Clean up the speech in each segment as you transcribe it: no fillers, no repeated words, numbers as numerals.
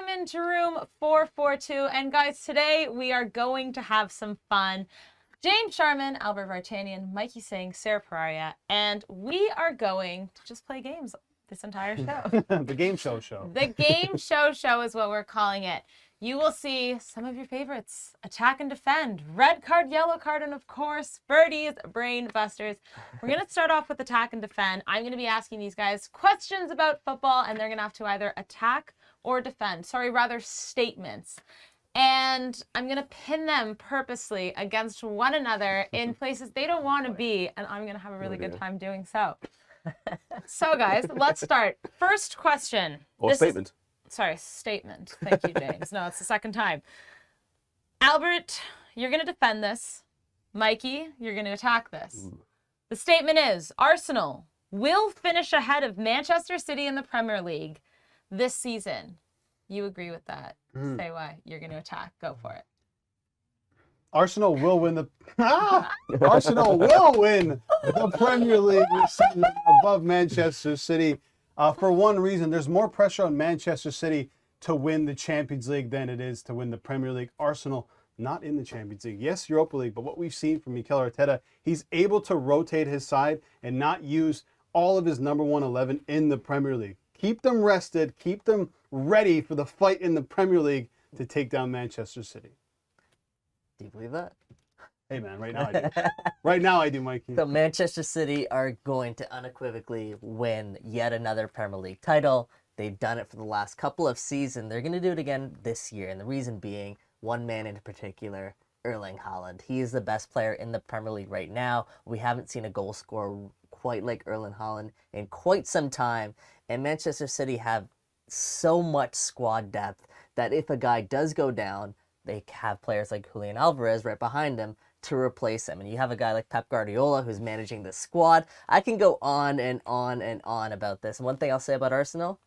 welcome into room 442. And guys, today we are going to have some fun. James Sharman, Albert Vartanian, Mikey Singh, Sarah Pararia, and we are going to just play games this entire show. The game show show. The game show is what we're calling it. You will see some of your favorites: attack and defend, red card, yellow card, and of course, birdies, brain busters. We're going to start off with attack and defend. I'm going to be asking these guys questions about football, and they're going to have to either attack or defend. Sorry, rather statements. And I'm going to pin them purposely against one another in places they don't want to be, and I'm going to have a really good time doing so. So, guys, let's start. First question. Or statement. Statement. Thank you, James. No, it's the second time. Albert, you're going to defend this. Mikey, you're going to attack this. The statement is, Arsenal will finish ahead of Manchester City in the Premier League this season. You agree with that? Say why. You're going to attack. Go for it. Arsenal will win the Arsenal will win the Premier League this season above Manchester City. For one reason, there's more pressure on Manchester City to win the Champions League than it is to win the Premier League. Arsenal not in the Champions League. Yes, Europa League, but what we've seen from Mikel Arteta, he's able to rotate his side and not use all of his number 11 in the Premier League. Keep them rested, keep them ready for the fight in the Premier League to take down Manchester City. Do you believe that? Hey man, right now I do. Right now I do, Mikey. So Manchester City are going to unequivocally win yet another Premier League title. They've done it for the last couple of seasons. They're going to do it again this year. And the reason being, one man in particular, Erling Haaland. He is the best player in the Premier League right now. We haven't seen a goal scorer quite like Erling Haaland in quite some time. And Manchester City have so much squad depth that if a guy does go down, they have players like Julian Alvarez right behind him to replace him. And you have a guy like Pep Guardiola who's managing the squad. I can go on and on and on about this. And one thing I'll say about Arsenal,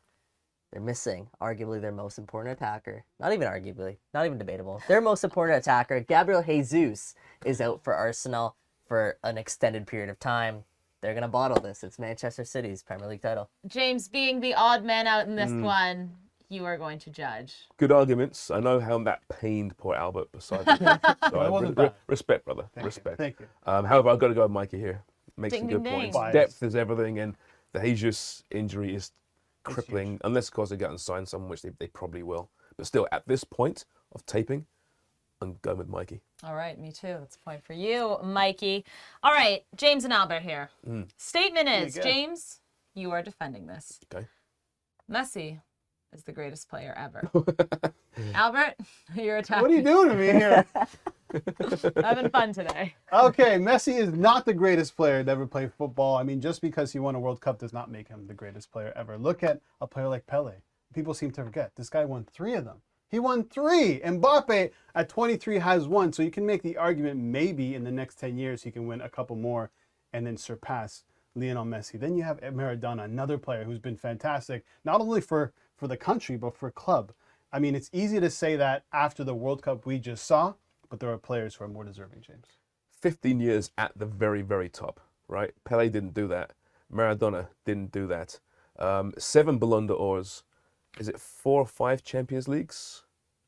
they're missing arguably their most important attacker. Not even arguably, not even debatable. Their most important attacker, Gabriel Jesus, is out for Arsenal for an extended period of time. They're going to bottle this. It's Manchester City's Premier League title. James, being the odd man out in this one, you are going to judge. Good arguments. I know how that pained poor Albert beside me. So respect, brother. Respect. Thank you. However, I've got to go with Mikey here. Makes Ding, some good ding, points. ding. Depth is everything, and the Jesus injury is crippling. Unless, of course, they get and sign someone, which they probably will. But still, at this point of taping, I'm going with Mikey. All right, me too. That's a point for you, Mikey. All right, James and Albert here. Statement is, James, you are defending this. Okay. Messi is the greatest player ever. Albert, you're attacking. What are you doing to me here? Having fun today. Okay, Messi is not the greatest player to ever play football. I mean, just because he won a World Cup does not make him the greatest player ever. Look at a player like Pele. People seem to forget. This guy won 3 of them. He won 3. Mbappe at 23 has 1. So you can make the argument maybe in the next 10 years he can win a couple more and then surpass Lionel Messi. Then you have Maradona, another player who's been fantastic, not only for the country, but for club. I mean, it's easy to say that after the World Cup we just saw, but there are players who are more deserving, James. 15 years at the very, very top, right? Pele didn't do that. Maradona didn't do that. 7 Ballon d'Ors. Is it 4 or 5 Champions Leagues,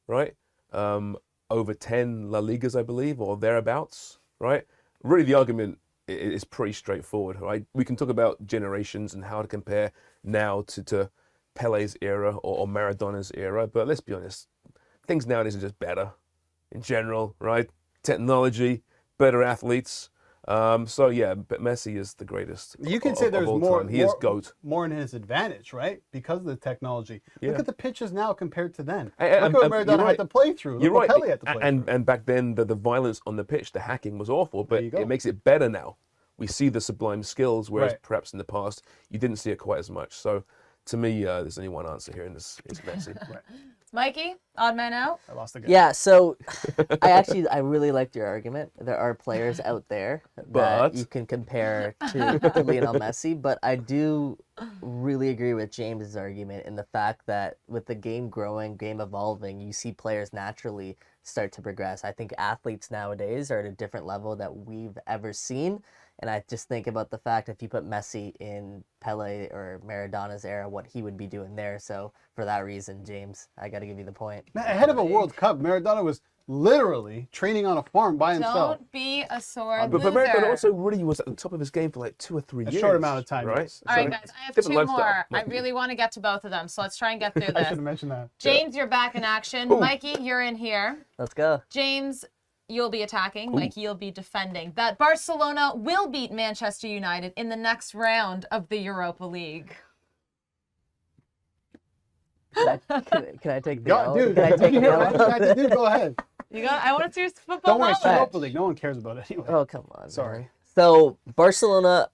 right? Over 10 La Ligas, I believe, or thereabouts, right? Really, the argument is pretty straightforward, right? We can talk about generations and how to compare now to Pele's era or Maradona's era, but let's be honest, things nowadays are just better in general, right? Technology, better athletes. So yeah, but Messi is the greatest. You can say there's more. He is GOAT. More in his advantage, right? Because of the technology. Yeah. Look at the pitches now compared to then. And Look what Maradona had to play through. Look You're what right. Pele had to play through. And back then, the violence on the pitch, the hacking was awful, but There you go. it makes it better now. We see the sublime skills, whereas Right. perhaps in the past, you didn't see it quite as much. So to me, there's only one answer here, and it's Messi. Right. Mikey, odd man out. I lost again. Yeah, so I really liked your argument. There are players out there that But- you can compare to Lionel Messi, but I do really agree with James's argument in the fact that with the game growing, game evolving, you see players naturally start to progress. I think athletes nowadays are at a different level that we've ever seen. And I just think about the fact if you put Messi in Pele or Maradona's era, what he would be doing there. So for that reason, James, I got to give you the point. Man, ahead of a World Cup, Maradona was literally training on a farm by himself. Don't be a sore But loser. Maradona also really was at the top of his game for like 2 or 3 A years. short amount of time, right? yes. All right, So, guys, I have different 2 lifestyle. more. I really want to get to both of them, so let's try and get through I should have this. mentioned that. James, you're back in action. Ooh. Mikey, you're in here. Let's go. James, you'll be attacking. Mikey, you'll be defending. That Barcelona will beat Manchester United in the next round of the Europa League. Can I take the Go, L? dude, Can I take you the hear what I L? have to do? Go ahead. You got? I want to see your football Don't worry, it's knowledge. Europa League. No one cares about it anyway. Oh, come on. Sorry. man. So Barcelona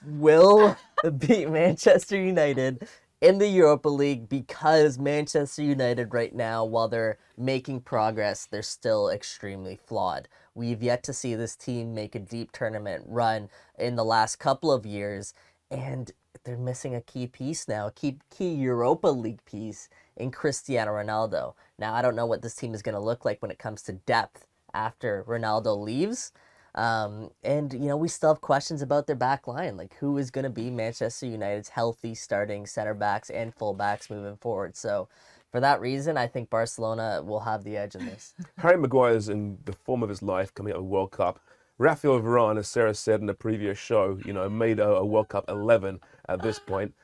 will beat Manchester United in the Europa League because Manchester United right now, while they're making progress, they're still extremely flawed. We've yet to see this team make a deep tournament run in the last couple of years, and they're missing a key piece now, a key Europa League piece in Cristiano Ronaldo. Now, I don't know what this team is going to look like when it comes to depth after Ronaldo leaves. And, you know, we still have questions about their back line. Like, who is going to be Manchester United's healthy starting center backs and full backs moving forward? So, for that reason, I think Barcelona will have the edge in this. Harry Maguire's in the form of his life coming out of the World Cup. Rafael Varane, as Sarah said in the previous show, you know, made a World Cup 11 at this point.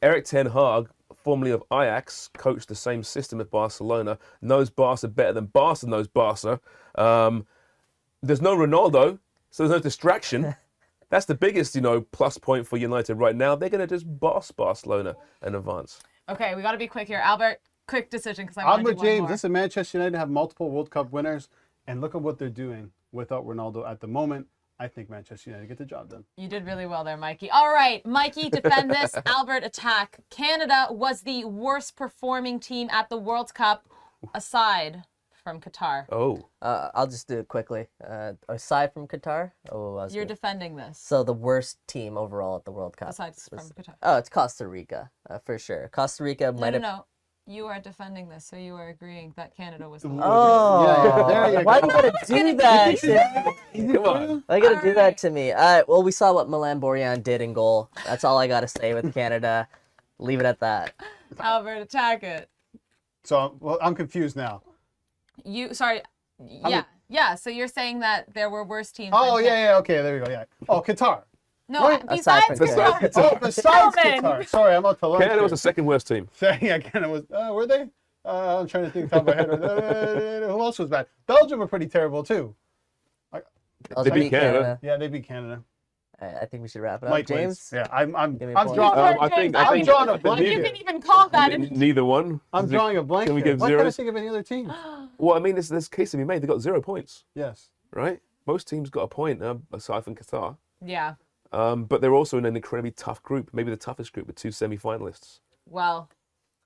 Eric Ten Hag, formerly of Ajax, coached the same system as Barcelona, knows Barca better than Barca knows Barca. There's no Ronaldo, so there's no distraction. That's the biggest, you know, plus point for United right now. They're going to just boss Barcelona and advance. Okay, we got to be quick here. Albert, quick decision because I I'm want to with do one James. more. Listen, Manchester United have multiple World Cup winners, and look at what they're doing without Ronaldo at the moment. I think Manchester United get the job done. You did really well there, Mikey. All right, Mikey, defend this. Albert, attack. Canada was the worst performing team at the World Cup, aside from Qatar. Oh, I'll just do it quickly. Aside from Qatar, You're defending this, so the worst team overall at the World Cup. aside from Qatar. Oh, it's Costa Rica, for sure. Costa Rica might have. No. You are defending this, so you are agreeing that Canada was the Oh, Yeah, there you why go. do you gotta do that? come on. Why you gotta do that Alright. to me? All right. Well, we saw what Milan Borjan did in goal. That's all I gotta say with Canada. Leave it at that. Albert, attack it. So, well, I'm confused now. Yeah. So you're saying that there were worse teams. Oh, than yeah, okay, there we go, yeah. Oh, Qatar. No, Right. besides Aside from Qatar. Qatar. Oh, besides Calvin. Qatar. Sorry, I'm out to lunch. Canada was here. the second worst team. Yeah, Canada was. Were they? I'm trying to think top of my head. Who else was bad? Belgium were pretty terrible too. Also beat Canada. Yeah, they beat Canada. I think we should wrap it up. Mike James? wins. Yeah, I'm Give me I'm points. drawing. I think I'm drawing a I think blanket. You can even call that. neither one. I'm drawing a blank. Can we here. give Why can't I zeros? think of any other team? Well, I mean, there's a case to be made. They got 0 points, Yes. right? Most teams got a point aside from Qatar. Yeah. But they're also in an incredibly tough group, maybe the toughest group with 2 semi-finalists. Well,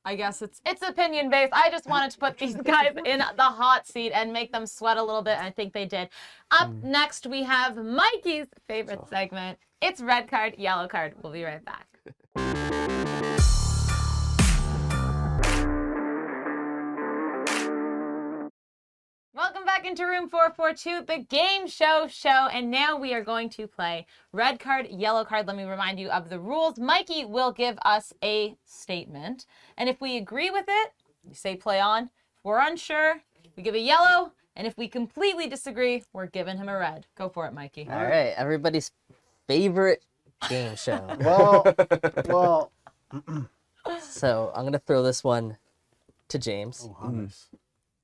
I guess it's opinion based. I just wanted to put these guys in the hot seat and make them sweat a little bit. And I think they did. Up next, we have Mikey's favorite segment. It's red card, yellow card. We'll be right back. Welcome back into room 442, the game show. And now we are going to play red card, yellow card. Let me remind you of the rules. Mikey will give us a statement. And if we agree with it, we say play on. If we're unsure, we give a yellow. And if we completely disagree, we're giving him a red. Go for it, Mikey. All right. Everybody's favorite game show. Well. So I'm gonna throw this one to James. Oh, hummus.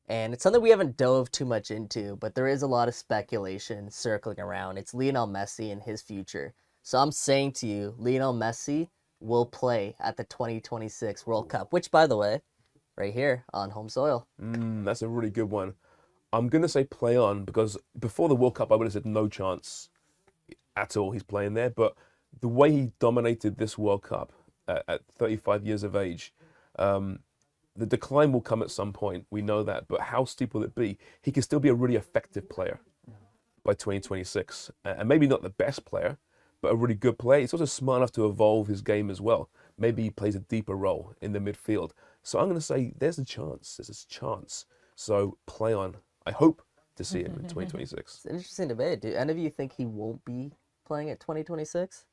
And it's something we haven't dove too much into, but there is a lot of speculation circling around. It's Lionel Messi and his future. So I'm saying to you, Lionel Messi will play at the 2026 World Cup, which, by the way, right here on home soil. That's a really good one. I'm going to say play on because before the World Cup, I would have said no chance at all he's playing there. But the way he dominated this World Cup at 35 years of age, the decline will come at some point. We know that. But how steep will it be? He can still be a really effective player by 2026. And maybe not the best player, but a really good player. He's also smart enough to evolve his game as well. Maybe he plays a deeper role in the midfield. So I'm going to say there's a chance. There's a chance. So play on. I hope to see him in 2026. It's an interesting debate. Do any of you think he won't be playing at 2026?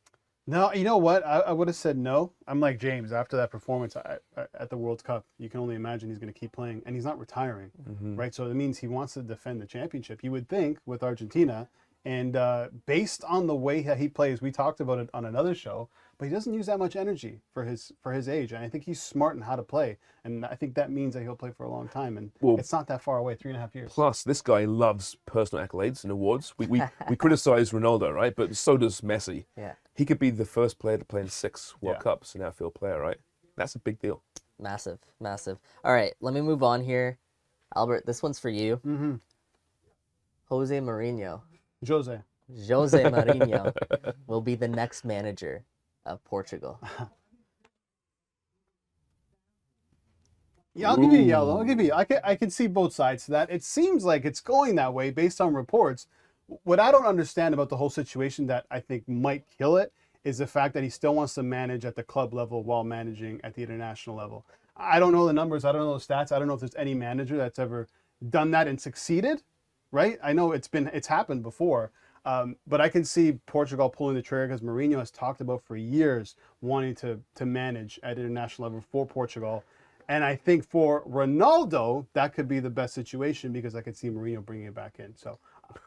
No, you know what? I would have said no. I'm like James. After that performance at the World Cup, you can only imagine he's going to keep playing, and he's not retiring, right? So it means he wants to defend the championship. You would think with Argentina, and based on the way that he plays, we talked about it on another show, but he doesn't use that much energy for his age, and I think he's smart in how to play, and I think that means that he'll play for a long time, and it's not that far away, 3.5 years. Plus, this guy loves personal accolades and awards. We criticize Ronaldo, right? But so does Messi. Yeah. He could be the first player to play in 6 World Cups, an outfield player, right? That's a big deal. Massive, massive. All right, let me move on here. Albert, this one's for you. Mm-hmm. Jose Mourinho. Jose Mourinho will be the next manager of Portugal. Yeah, I'll give you yellow. I'll give you. I can see both sides to that. It seems like it's going that way based on reports. What I don't understand about the whole situation that I think might kill it is the fact that he still wants to manage at the club level while managing at the international level. I don't know the numbers. I don't know the stats. I don't know if there's any manager that's ever done that and succeeded, right? I know it's happened before. But I can see Portugal pulling the trigger because Mourinho has talked about for years wanting to manage at international level for Portugal. And I think for Ronaldo, that could be the best situation because I could see Mourinho bringing it back in. So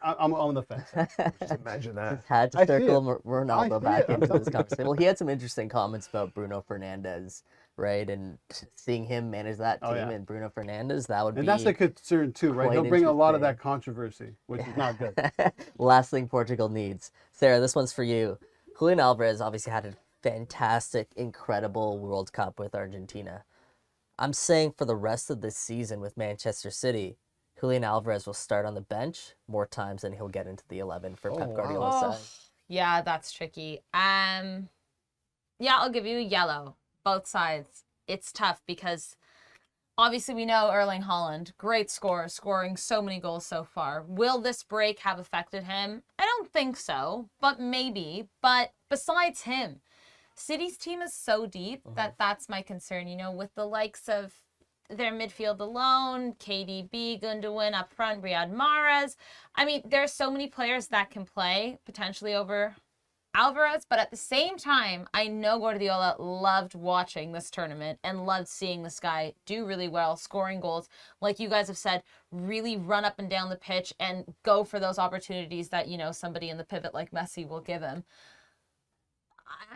I'm on the fence. Just imagine that. Had to I see circle it. Ronaldo I back see it. into this conversation. Well, he had some interesting comments about Bruno Fernandes, right? And seeing him manage that team and Bruno Fernandes, that would be. And that's a concern too, right? quite He'll bring a lot of interesting. that controversy, which is not good. Last thing Portugal needs. Sarah, this one's for you. Julian Alvarez obviously had a fantastic, incredible World Cup with Argentina. I'm saying for the rest of this season with Manchester City, Julian Alvarez will start on the bench more times than he'll get into the 11 for Pep Guardiola's Oh, side. yeah, that's tricky. Yeah, I'll give you a yellow. Both sides. It's tough because obviously we know Erling Haaland, great scorer, scoring so many goals so far. Will this break have affected him? I don't think so, but maybe. But besides him, City's team is so deep that that's my concern, you know, with the likes of their midfield alone, KDB, Gundogan up front, Riyad Mahrez. I mean, there are so many players that can play potentially over Alvarez, but at the same time, I know Guardiola loved watching this tournament and loved seeing this guy do really well, scoring goals. Like you guys have said, really run up and down the pitch and go for those opportunities that, you know, somebody in the pivot like Messi will give him.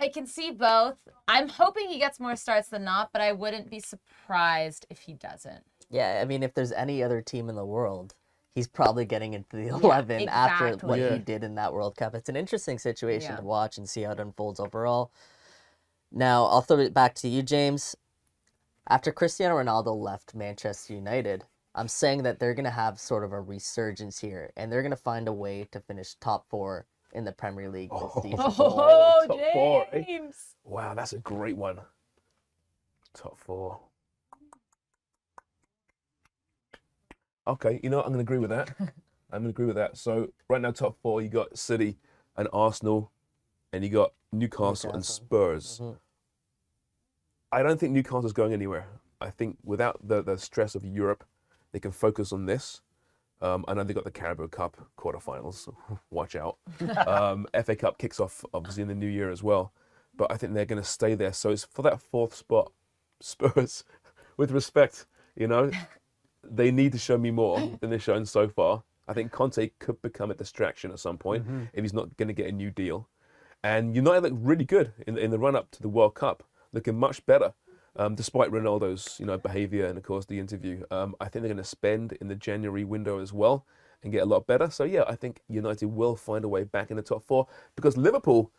I can see both. I'm hoping he gets more starts than not, but I wouldn't be surprised if he doesn't. Yeah, I mean, if there's any other team in the world, he's probably getting into the 11 after what exactly. he did in that World Cup. It's an interesting situation to watch and see how it unfolds overall. Now, I'll throw it back to you, James. After Cristiano Ronaldo left Manchester United, I'm saying that they're going to have sort of a resurgence here, and they're going to find a way to finish top 4 in the Premier League this season. Oh, top 4, eh? James! Wow, that's a great one. Top 4. Okay, you know what? I'm going to agree with that. I'm going to agree with that. So right now, top 4, you got City and Arsenal, and you got Newcastle and Spurs. Mm-hmm. I don't think Newcastle's going anywhere. I think without the stress of Europe, they can focus on this. I know they got the Carabao Cup quarterfinals, so watch out. FA Cup kicks off obviously in the new year as well, but I think they're going to stay there. So it's for that 4th spot. Spurs, with respect, you know, they need to show me more than they've shown so far. I think Conte could become a distraction at some point if he's not going to get a new deal. And United look really good in the run-up to the World Cup, looking much better. Despite Ronaldo's, behaviour and of course the interview, I think they're going to spend in the January window as well and get a lot better. So yeah, I think United will find a way back in the top 4 because Liverpool,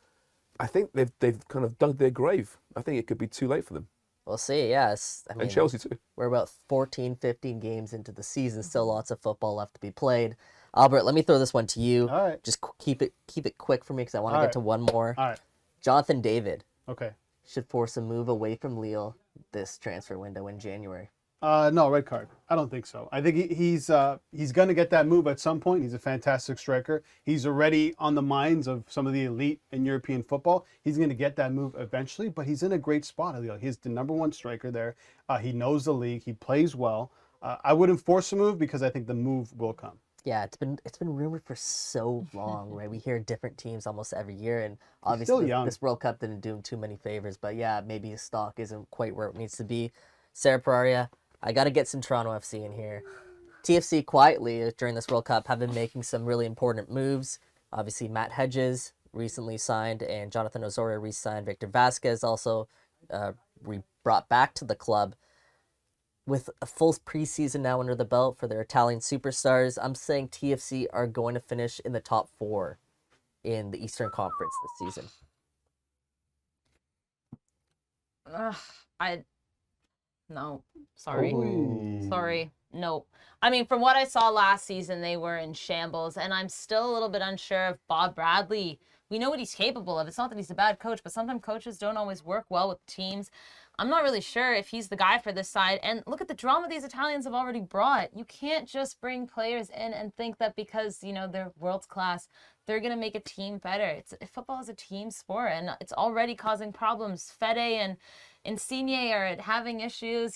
I think they've kind of dug their grave. I think it could be too late for them. We'll see, yes. I mean, And Chelsea too. We're about 14, 15 games into the season. Still lots of football left to be played. Albert, let me throw this one to you. All right. Just keep it quick for me because I want to get to one more. All right. Jonathan David Okay. should force a move away from Lille this transfer window in January. No, red card. I don't think so. I think he's going to get that move at some point. He's a fantastic striker. He's already on the minds of some of the elite in European football. He's going to get that move eventually, but he's in a great spot. He's the number 1 striker there. He knows the league. He plays well. I wouldn't force a move because I think the move will come. Yeah, it's been rumored for so long, right? We hear different teams almost every year, and obviously still young. this World Cup didn't do him too many favors. But yeah, maybe his stock isn't quite where it needs to be. Sarah Pararia, I got to get some Toronto FC in here. TFC quietly during this World Cup have been making some really important moves. Obviously, Matt Hedges recently signed, and Jonathan Osorio re-signed. Victor Vasquez also brought back to the club. With a full preseason now under the belt for their Italian superstars, I'm saying TFC are going to finish in the top 4 in the Eastern Conference this season. No, sorry. Ooh. Sorry. No. I mean, from what I saw last season, they were in shambles, and I'm still a little bit unsure of Bob Bradley. We know what he's capable of. It's not that he's a bad coach, but sometimes coaches don't always work well with teams. I'm not really sure if he's the guy for this side. And look at the drama these Italians have already brought. You can't just bring players in and think that because, they're world class, they're going to make a team better. Football is a team sport, and it's already causing problems. Fede and Insigne are having issues.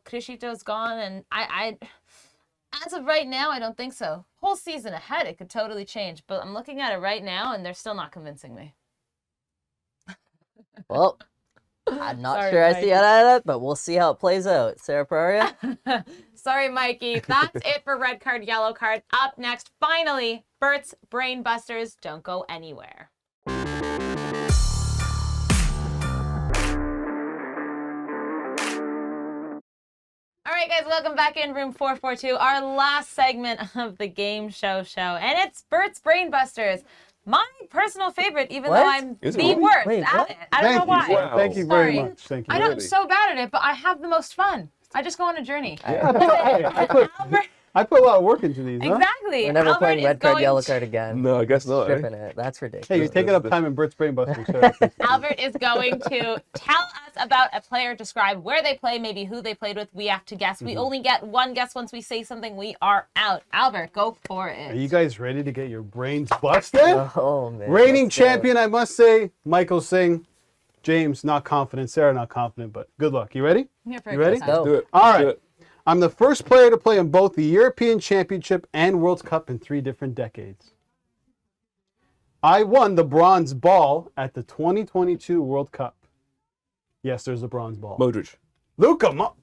Crescito's gone, and I as of right now, I don't think so. Whole season ahead, it could totally change. But I'm looking at it right now, and they're still not convincing me. Well, I'm not Sorry, sure I Mike. see out of that, but we'll see how it plays out. Sarah Pararia? Sorry, Mikey. That's it for red card, yellow card. Up next, finally, Bert's Brain Busters. Don't go anywhere. All right, guys, welcome back in room 442, our last segment of the game show. And it's Bert's Brain Busters. My personal favorite, even What? though I'm Is it the really? worst Wait, at what? it. I don't know why. Wow. Thank you very Sorry. much. Thank you. I know I'm Really? so bad at it, but I have the most fun. I just go on a journey. I put a lot of work into these, huh? Exactly. We're never Albert playing is red card, going yellow to- card again. No, I guess not. Stripping it. That's ridiculous. Hey, you're taking up time in Bert's Brain Busters. So Albert is going to tell us about a player, describe where they play, maybe who they played with. We have to guess. We only get one guess. Once we say something, we are out. Albert, go for Are it. you guys ready to get your brains busted? Oh, man. Reigning let's go. champion, I must say, Michael Singh. James, not confident. Sarah, not confident, but good luck. You ready? I'm here for a You ready? good Let's time. go. Do it. All Let's do right. it. I'm the first player to play in both the European Championship and World Cup in 3 different decades. I won the bronze ball at the 2022 World Cup. Yes, there's a bronze ball. Modric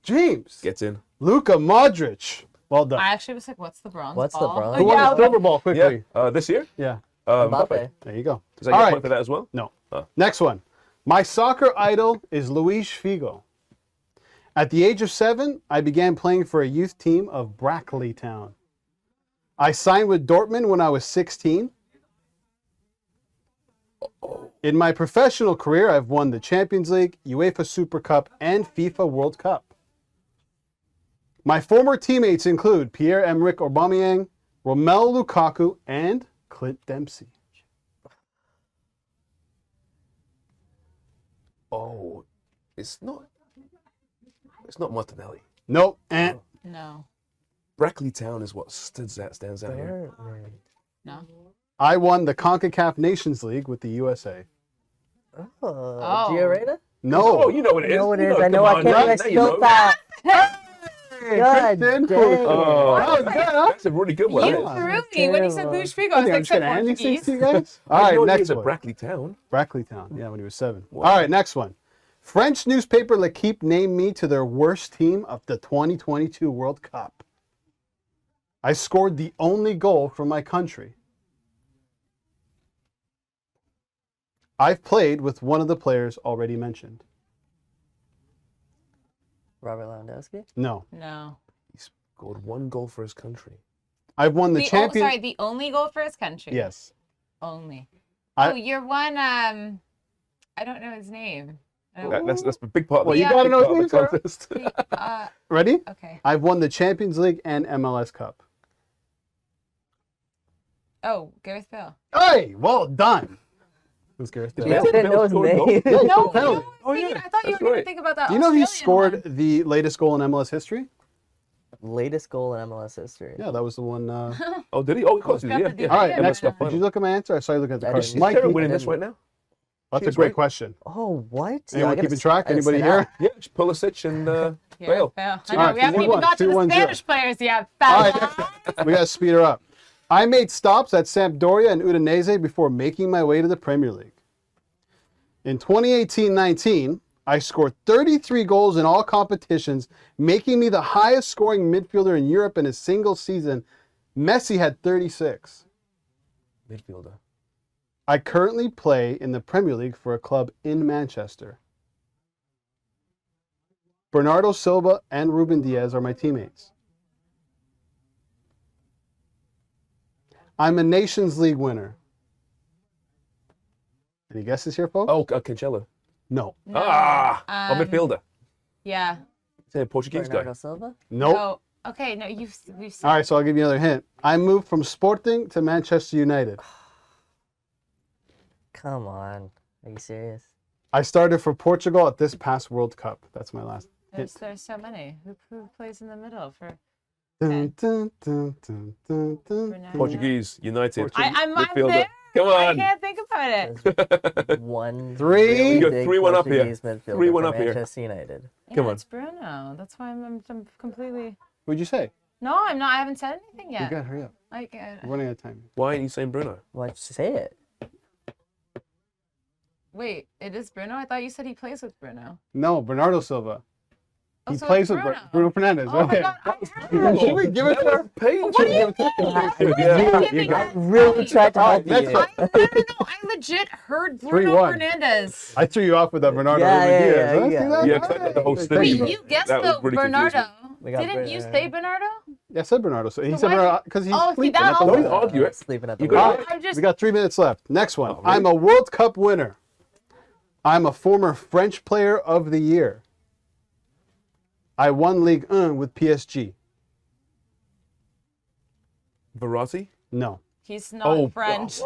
James. gets in. Luka Modric. Well done. I actually was like, what's the bronze What's the ball? bronze? Who won yeah, the silver ball quickly? Yeah. This year? Yeah. Mbappe. There you go. Does I All get a right. point for that as well? No. Oh. Next one. My soccer idol is Luis Figo. At the age of 7, I began playing for a youth team of Brackley Town. I signed with Dortmund when I was 16. In my professional career, I've won the Champions League, UEFA Super Cup, and FIFA World Cup. My former teammates include Pierre-Emerick Aubameyang, Romelu Lukaku, and Clint Dempsey. Oh, it's not Martinelli. Nope. No. Brackley Town is what stands out here. No. I won the CONCACAF Nations League with the USA. Oh. Gioreta? No. Oh, you know what it is. I know what it You is. know, I know come I on, can't now I you spilled know. that. Hey, God Kristen. dang. Oh, That was good, huh? that's a really good one. You isn't it? threw me when you said Terrible. Luis Figo. I I was think I'm like, just going said to hand these things Portuguese. to you guys. All I right, know he next was at one. Brackley Town. Brackley Town. Yeah, when he was 7. Wow. All right, next one. French newspaper L'Equipe named me to their worst team of the 2022 World Cup. I scored the only goal for my country. I've played with one of the players already mentioned. Robert Lewandowski? No. No. He scored 1 goal for his country. I've won the champion. Sorry, the only goal for his country. Yes. Only. I- You're one, I don't know his name. I don't- That's a big part of Well, the, you gotta big know part of his the name, contest. Ready? Okay. I've won the Champions League and MLS Cup. Oh, Gareth Bale. Hey, well done. Who's Gareth Bale? I didn't know his name. Yeah, No, penalty. I thought you That's were going to right. think about that. Do you know he Australian scored the latest goal in MLS history? Latest goal in MLS history. Yeah, that was the one. Oh, did he? Oh, of course he did. Got Yeah, the yeah. All right, Yeah, next but- one. Did you look at my answer? I saw you looking at the I card. didn't. Is Mike, Sarah you- winning this right now? that's a She's great right. question. Oh, what? Anyone I gotta keeping track? I gotta Anybody sit here? out. Yeah, it's Pulisic and Gareth Bale. Bale. I All know, right, we haven't even 2-1, got to the 2-1-0. Spanish players yet. All Bella. right, we got to speed her up. I made stops at Sampdoria and Udinese before making my way to the Premier League. In 2018-19, I scored 33 goals in all competitions, making me the highest scoring midfielder in Europe in a single season. Messi had 36. Midfielder. I currently play in the Premier League for a club in Manchester. Bernardo Silva and Ruben Diaz are my teammates. I'm a Nations League winner. Any guesses here, folks? Oh, Cancelo. No. No. A midfielder. Yeah. Is it a Portuguese Bernardo guy? Silva? Nope. Oh, okay. No, we've seen. All right, so I'll give you another hint. I moved from Sporting to Manchester United. Come on. Are you serious? I started for Portugal at this past World Cup. That's my last hint. There's so many. Who plays in the middle for? Dun, dun, dun, dun, dun, dun. Bernardo? Portuguese, United. I'm midfielder. there. Come I on. can't think about it. One Three. really You got big 3-1 up here. Portuguese midfielder 3-1 for up here. Manchester United. Yeah, Come on. it's Bruno. That's why I'm completely. What'd you say? No, I'm not. I haven't said anything You yet. gotta hurry up. Like, We're running out of time. Why aren't you saying Bruno? Why'd you say it? wait, it is Bruno? I thought you said he plays with Bruno. No, Bernardo Silva. Oh, He so plays it's with Bruno. Bruno Fernandes. Oh my Okay. god, I heard. Should we give it to her? Page. What do you mean? Yeah, Giving you got it Really to tried to All help right, next you. one. I legit heard Bruno 3-1. Fernandez. I threw you off with that Bernardo Yeah, Ruben yeah, Diaz. yeah, Let's do yeah. that. Yeah, 'cause I got the whole Thank thing. you. Wait, you guessed That was though, really Bernardo. We got Didn't you Bernardo. say Bernardo? Yeah, I said Bernardo. So he So said why- Bernardo because he's Oh, see, sleeping that at the also- Don't window. argue it. Sleeping at the You window. got- I'm just. We got 3 minutes left. Next one. Oh, really? I'm a World Cup winner. I'm a former French player of the year. I won Ligue 1 with PSG. Verratti? No. He's not Oh, French.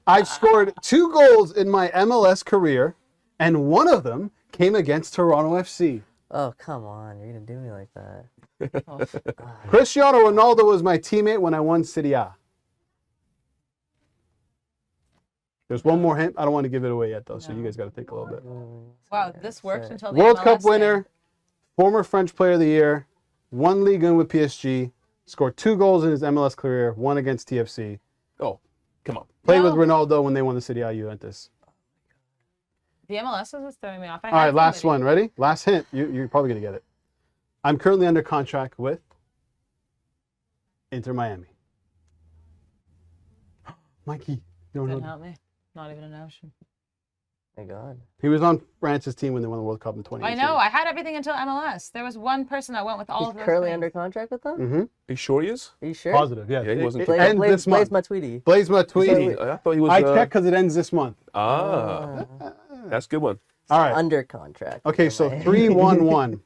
I've scored 2 goals in my MLS career, and one of them came against Toronto FC. Oh, come on. You're going to do me like that. Oh, Cristiano Ronaldo was my teammate when I won Serie A. There's one more hint. I don't want to give it away yet, though, so you guys got to think a little bit. wow, this worked until the World MLS Cup thing. winner, former French player of the year, won Ligue 1 with PSG, scored 2 goals in his MLS career, one against TFC, Oh, come on. played with No. Ronaldo when they won the Serie A Juventus. The MLS was throwing me off. I All right, had last somebody. one. Ready? Last hint. You're probably going to get it. I'm currently under contract with Inter Miami. Mikey, you don't Couldn't know. help me. Not even an option. My God. He was on France's team when they won the World Cup in 2018. I know. I had everything until MLS. There was one person that went with all He's of those currently things. under contract with them? Mm-hmm. Are you sure he is? Are you sure? Positive, yeah. Yeah, he wasn't It Blaze- ends this month. Blaze my Tweety. Blaze Matuidi. I thought he was. I checked because it ends this month. That's a good one. All right. Under contract. Okay, so 3-1-1.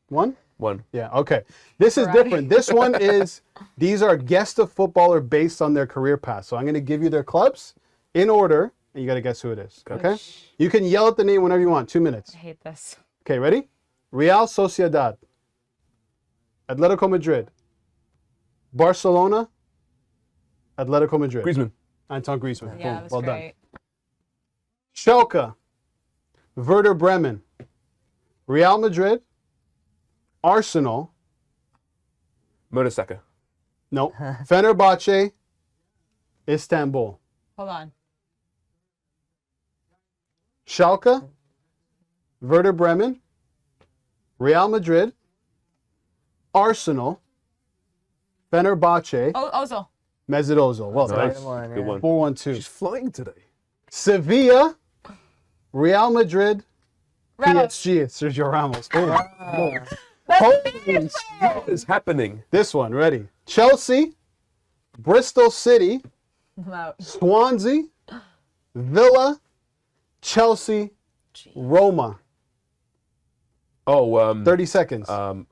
One? One. Yeah, okay. This is Right. different. This one is, these are guests of footballer based on their career path. So I'm going to give you their clubs in order, and you got to guess who it is. Okay? You can yell at the name whenever you want. 2 minutes. I hate this. Okay, ready? Real Sociedad. Atletico Madrid. Barcelona. Atletico Madrid. Griezmann. Anton Griezmann. Yeah, Boom. it was Well great. done. Schalke. Werder Bremen. Real Madrid. Arsenal. Mertesacker. No. Fenerbahce. Istanbul. Hold on. Schalke. Werder Bremen. Real Madrid. Arsenal. Fenerbahce. Oh, Ozil. Mesut Ozil. Well done. Nice. Come on, Good yeah. one. 4-1-2. She's flying today. Sevilla. Real Madrid. Ramos. PSG. Sergio Ramos. Boom. Boom. What is happening? This one. Ready. Chelsea. Bristol City. I'm out. Swansea. Villa. Chelsea. Roma. Oh, 30 seconds. oh.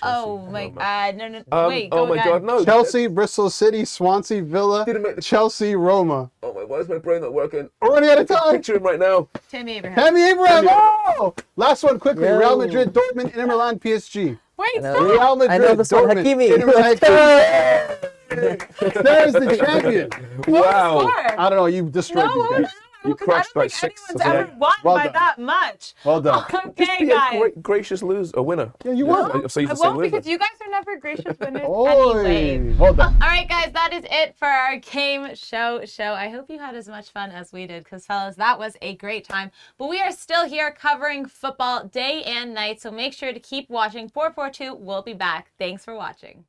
Oh Chelsea. my man. God. No. Wait. oh Go my again. God, no. Chelsea, Bristol City, Swansea, Villa, Didn't make the- Chelsea, Roma. Oh my, why is my brain not working? We're running out of time. Picture him right now. Tammy Abraham. Tammy Abraham. Oh! Last one quickly. Yo. Real Madrid, Dortmund, Inter Milan, PSG. Wait. I know. Stop. Real Madrid, I know this one, Dortmund, Hakimi. Inter Milan, PSG. There's the champion. Wow. Score. I don't know. You destroyed No, these we're guys. You because I crushed don't like think 6 anyone's or ever something. won Well by done. that much. Well done. Okay, Be guys. a gracious loser, a winner. Yeah, you won. So you I just say won't loser. because you guys are never gracious winners Oi. anyway. Well done. All right, guys, that is it for our game show. I hope you had as much fun as we did because, fellas, that was a great time. But we are still here covering football day and night, so make sure to keep watching. 442 will be back. Thanks for watching.